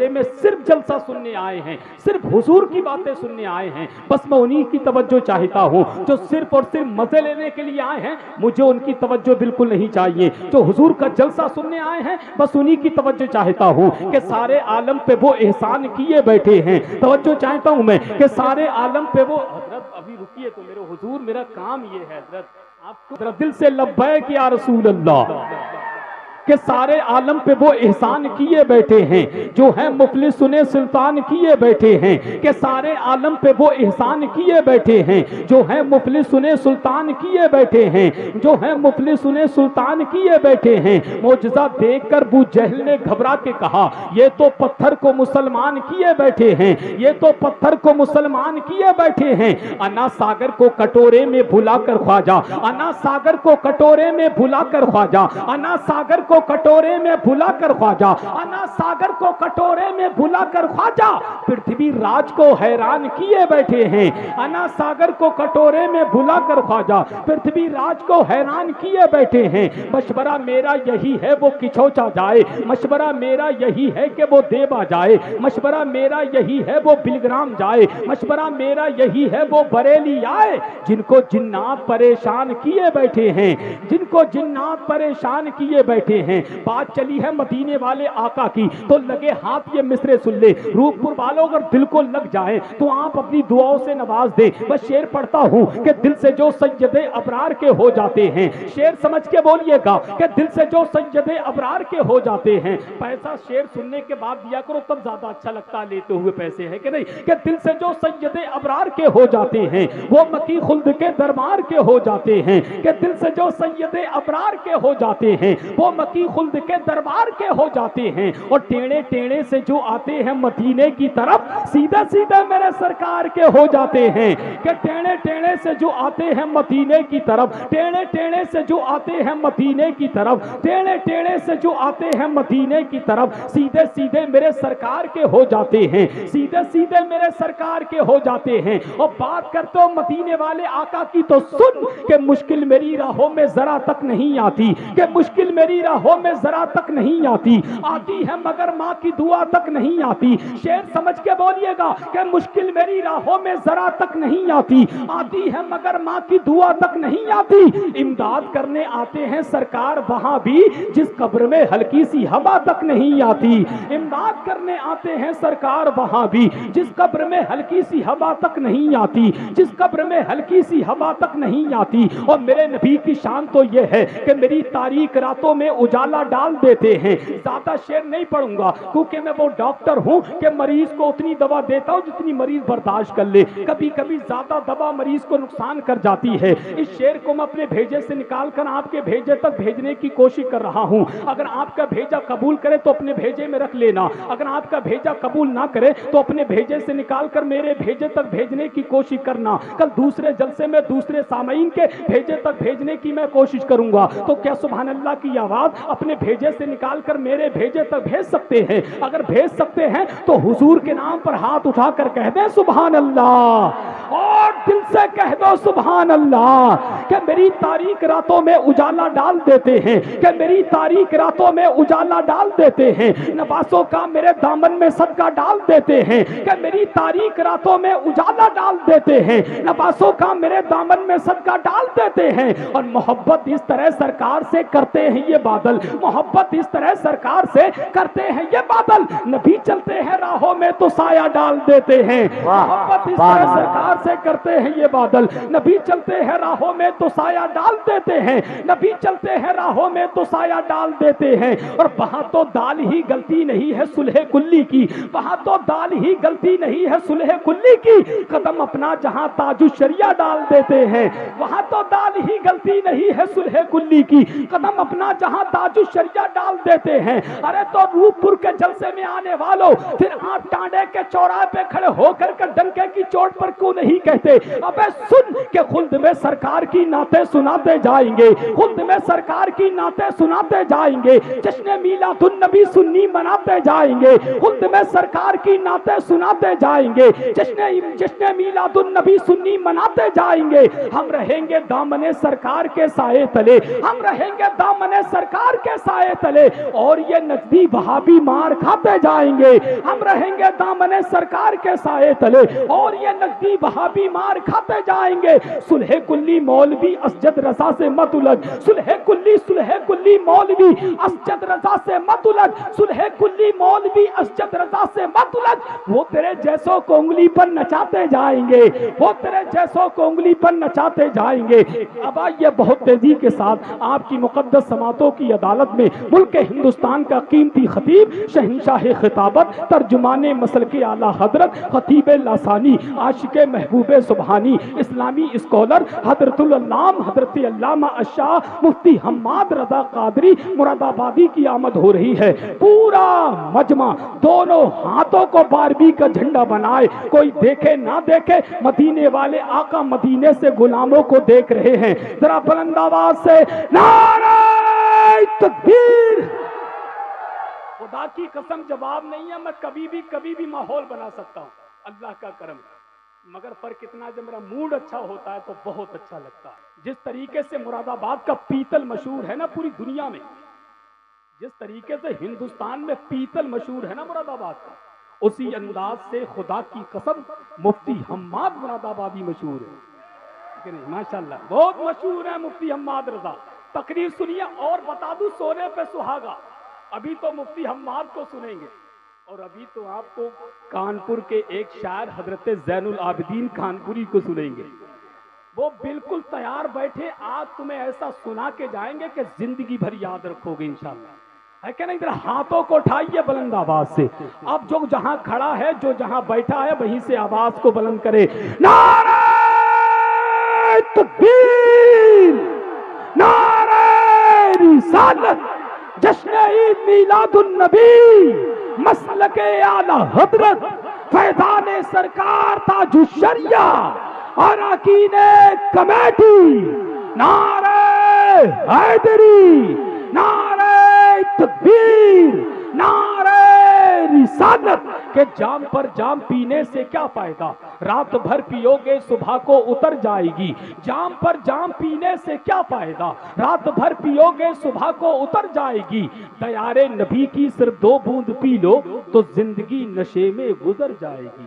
جلسے میں صرف جلسہ سننے آئے ہیں، صرف حضور کی باتیں سننے آئے ہیں، بس میں انہی کی توجہ چاہتا ہوں۔ جو صرف اور صرف مزے لینے کے لیے آئے ہیں مجھے ان کی توجہ بالکل نہیں چاہیے۔ جو حضور کا جلسہ سننے آئے ہیں بس انہی کی توجہ چاہتا ہوں کہ سارے عالم پہ وہ احسان کیے بیٹھے ہیں۔ توجہ چاہتا ہوں میں کہ سارے عالم پہ وہ، حضرت ابھی رکیے تو میرے حضور، میرا کام یہ ہے حضرت، آپ کو ذرا دل سے لبیک یا رسول اللہ، کہ سارے عالم پہ وہ احسان کیے بیٹھے ہیں جو ہیں مفلس سنے سلطان کیے بیٹھے ہیں، کہ سارے عالم پہ وہ احسان کیے بیٹھے ہیں جو ہیں مفلس سنے سلطان کیے بیٹھے ہیں، جو ہیں مفلس سنے سلطان کیے بیٹھے ہیں۔ معجزہ دیکھ کر ابو جہل نے گھبرا کے کہا یہ تو پتھر کو مسلمان کیے بیٹھے ہیں، یہ تو پتھر کو مسلمان کیے بیٹھے ہیں۔ انا ساگر کو کٹورے میں بھلا کر خواجہ، انا ساگر کو کٹورے میں بھلا کر خواجہ، انا ساگر کو کٹورے میں بھلا کر خواجہ، انا ساگر کو کٹورے میں بھلا کر خواجہ، پرتھوی راج کو حیران کیے بیٹھے ہیں۔ انا ساگر کو کٹورے میں بھلا کر خواجہ، پرتھوی راج کو حیران کیے بیٹھے ہیں۔ مشورہ میرا یہی ہے وہ کچھوچا جائے، مشورہ میرا یہی ہے کہ وہ دیبا جائے، مشورہ میرا یہی ہے وہ بلگرام جائے، مشورہ میرا یہی ہے وہ بریلی آئے۔ جن کو جنات پریشان کیے بیٹھے ہیں، جن کو جنات پریشان کیے بیٹھے ہیں۔ بات چلی ہے مدینے والے آقا کی تو لگے ہاتھ یہ مصرے سن لے، روپ پور والوں اگر دل کو لگ جائے تو آپ اپنی دعاؤں سے نواز دیں۔ بس شعر پڑھتا ہوں کہ دل سے جو سید ابرار کے ہو جاتے ہیں، شعر سمجھ کے بولیے گا کہ دل سے جو سید ابرار کے ہو جاتے ہیں۔ پیسہ شعر سننے کے بعد دیا کرو تب زیادہ اچھا لگتا ہے لیتے ہوئے پیسے، ہے کہ نہیں؟ کہ دل سے جو سید ابرار کے ہو جاتے ہیں وہ مکی خلد کے دربار کے ہو جاتے ہیں، کہ دل سے جو سید ابرار کے ہو جاتے ہیں وہ مکی خلد کے دربار کے ہو جاتے ہیں۔ اور ٹیڑے ٹیڑے سے جو آتے ہیں مدینے کی طرف سیدھے سیدھے میرے سرکار کے ہو جاتے ہیں، کہ ٹیڑے ٹیڑے سے جو آتے ہیں مدینے کی طرف، ٹیڑے ٹیڑے سے جو آتے ہیں مدینے کی طرف، ٹیڑے ٹیڑے سے جو آتے ہیں مدینے کی طرف، سیدھے سیدھے میرے سرکار کے ہو جاتے ہیں، سیدھے سیدھے میرے سرکار کے ہو جاتے ہیں۔ اور بات کرتے ہو مدینے والے آقا کی تو سن کہ مشکل میری راہوں میں ذرا تک نہیں آتی، کہ مشکل میری راہوں میں ذرا تک نہیں آتی، آتی ہے مگر ماں کی دعا تک نہیں آتی۔ شعر سمجھ کے بولیے گا کہ مشکل میری راہوں میں ذرا تک نہیں آتی، آتی ہے مگر ماں کی دعا تک نہیں آتی۔ امداد کرنے آتے ہیں سرکار وہاں بھی جس قبر میں ہلکی سی ہوا تک نہیں آتی، امداد کرنے آتے ہیں سرکار وہاں بھی جس قبر میں ہلکی سی ہوا تک نہیں آتی، جس قبر میں ہلکی سی ہوا تک نہیں آتی۔ اور میرے نبی کی شان تو یہ ہے کہ میری تاریک راتوں میں اجالا ڈال دیتے ہیں۔ زیادہ شعر نہیں پڑھوں گا کیونکہ میں وہ ڈاکٹر ہوں کہ مریض کو اتنی دوا دیتا ہوں جتنی مریض برداشت کر لے، کبھی کبھی زیادہ دوا مریض کو نقصان کر جاتی ہے۔ اس شعر کو میں اپنے بھیجے سے نکال کر آپ کے بھیجے تک بھیجنے کی کوشش کر رہا ہوں۔ اگر آپ کا بھیجا قبول کرے تو اپنے بھیجے میں رکھ لینا، اگر آپ کا بھیجا قبول نہ کرے تو اپنے بھیجے سے نکال کر میرے بھیجے تک بھیجنے کی کوشش کرنا۔ کل دوسرے جلسے میں دوسرے سامعین کے بھیجے تک بھیجنے کی میں کوشش کروں گا، تو کیا سبحان اللہ کی آواز اپنے بھیجے سے نکال کر میرے بھیجے تک بھیج سکتے ہیں؟ اگر بھیج سکتے ہیں تو حضور کے نام پر ہاتھ اٹھا کر کہہ دیں سبحان اللہ، اور دل سے کہہ دو سبحان اللہ، کہ میری تاریک راتوں میں اجالا ڈال دیتے ہیں، کہ میری تاریک راتوں میں اجالا ڈال دیتے ہیں، نوازوں کا میرے دامن میں صدقہ ڈال دیتے ہیں، کہ میری تاریک راتوں میں اجالا ڈال دیتے ہیں، نوازوں کا میرے دامن میں صدقہ ڈال دیتے ہیں۔ اور محبت اس طرح سرکار سے کرتے ہیں یہ بادل، محبت اس طرح سرکار سے کرتے ہیں یہ بادل، نبی چلتے ہیں راہوں میں تو سایہ ڈال دیتے ہیں، محبت اس طرح سرکار سے کرتے ہیں یہ بادل، نبی چلتے ہیں راہوں میں تو سایہ ڈال دیتے ہیں، نبی چلتے ہیں راہوں میں تو سایہ ڈال دیتے ہیں۔ اور وہاں تو دال ہی غلطی نہیں ہے صلح کلی کی، وہاں تو دال ہی غلطی نہیں ہے صلح کلی کی، قدم اپنا جہاں تاج الشریعہ ڈال دیتے ہیں، وہاں تو دال ہی غلطی نہیں ہے صلح کلی کی، قدم اپنا جہاں تاج الشریعہ ڈال دیتے ہیں۔ ارے تو روپ پور کے جلسے میں آنے والوں پھر آپ ٹانڈے کے چوراہے پہ کھڑے ہو کر ڈنکے کی چوٹ پر کیوں نہیں نہیں کہتے ابے سن کہ خلد میں سرکار کی نعتیں سناتے جائیں گے, خلد میں سرکار کی نعتیں سناتے جائیں گے, جشن میلاد النبی سنی مناتے جائیں گے, خلد میں سرکار کی نعتیں سناتے جائیں گے, جشن میلاد النبی سنی مناتے جائیں گے. ہم رہیں گے دامن سرکار کے سائے تلے, ہم رہیں گے دامن سرکار کے سائے تلے, اور یہ نجدی وہابی مار کھاتے جائیں گے. ہم رہیں گے دامن سرکار کے سائے تلے, اور یہ نجدی وہابی مار کھاتے جائیں گے. صلح کلی مولوی اسجد رضا سے مت الگ, صلح کلی مولوی اسجد رضا سے مت الگ, صلح کلی مولوی اسجد رضا سے مت الگ. وہ تیرے جیسوں کو انگلی پر نچاتے جائیں گے, وہ تیرے جیسوں کو انگلی پر نچاتے جائیں گے. اب آئیے بہت تیزی کے ساتھ آپ کی مقدس سماعتوں کی عدالت میں ملک ہندوستان کا قیمتی خطیب, شہنشاہ خطابت, ترجمان مسلک اعلیٰ حضرت, خطیب لاسانی, عاشق محبوب سبحانی, اسلامی اسکالر حضرت العلام حضرت علامہ الشاہ مفتی حماد رضا قادری مراد آبادی کی آمد ہو رہی ہے. پورا مجمع دونوں ہاتھوں کو باربی کا جھنڈا بنائے, کوئی دیکھے نہ دیکھے, مدینے والے آقا مدینے سے غلاموں کو دیکھ رہے ہیں. ذرا بلند آواز سے نعرہ تکبیر. خدا کی قسم جواب نہیں ہے, میں کبھی بھی ماحول بنا سکتا ہوں, اللہ کا کرم, مگر فرق اتنا جب میرا موڈ اچھا ہوتا ہے تو بہت اچھا لگتا ہے. جس طریقے سے مراد آباد کا پیتل مشہور ہے نا پوری دنیا میں, جس طریقے سے ہندوستان میں پیتل مشہور ہے نا مراد آباد کا, اسی انداز سے خدا کی قسم مفتی حماد مراد آبادی مشہور ہے. ماشاءاللہ بہت مشہور ہے مفتی حماد رضا. تقریر سنیے اور بتا دوں سونے پہ سہاگا, ابھی تو مفتی حماد کو سنیں گے, اور ابھی تو آپ کو کانپور کے ایک شاعر حضرت زین العابدین کانپوری کو سنیں گے. وہ بالکل تیار بیٹھے, آج تمہیں ایسا سنا کے جائیں گے کہ زندگی بھر یاد رکھو گے انشاءاللہ. ہے کہ نہیں؟ ادھر ہاتھوں کو اٹھائیے بلند آواز سے. اب جو جہاں کھڑا ہے, جو جہاں بیٹھا ہے, وہیں سے آواز کو بلند کرے. نعرہ تکبیر, نعرہ رسالت, جشن عید میلاد النبی, مسلک اعلیٰ حضرت فیضان سرکار تاج الشریعہ, اراکین کمیٹی, نعرہ حیدری, نعرہ تکبیر, نعرہ رسالت. کہ جام پر جام پینے سے کیا فائدہ, رات بھر پیو گے صبح کو اتر جائے گی. جام پر جام پینے سے کیا فائدہ, رات بھر پیو گے صبح کو اتر جائے گی. دیار نبی کی صرف 2 بوند پی لو تو زندگی نشے میں گزر جائے گی.